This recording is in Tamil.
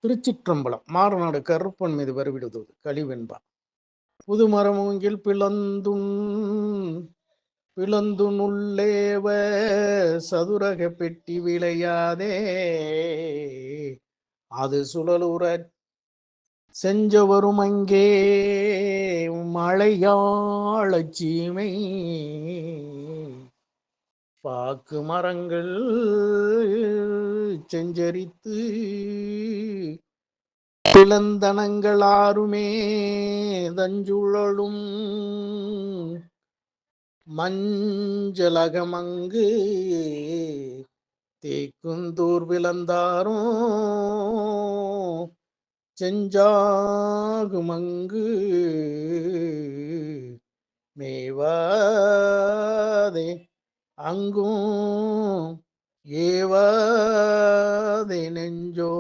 திருச்சிற்றம்பலம். மாறுநாடு கருப்பன் மீது வருவிடுவது கழிவென்பா. புதுமரமூங்கில் பிளந்துனுள்ளேவ சதுரக பெட்டி விளையாதே அது சுழலுறச் செஞ்சவரும் அங்கே மழையாளச் சீமை பாக்கு மரங்கள் செஞ்சரித்து பிளந்தனங்கள் ஆறுமே தஞ்சுழலும் மஞ்சளகமங்கு தேக்குந்தூர் விளந்தாரும் செஞ்சாகுமங்கு மேவாதே அங்கும் ஏவாதே நெஞ்சோ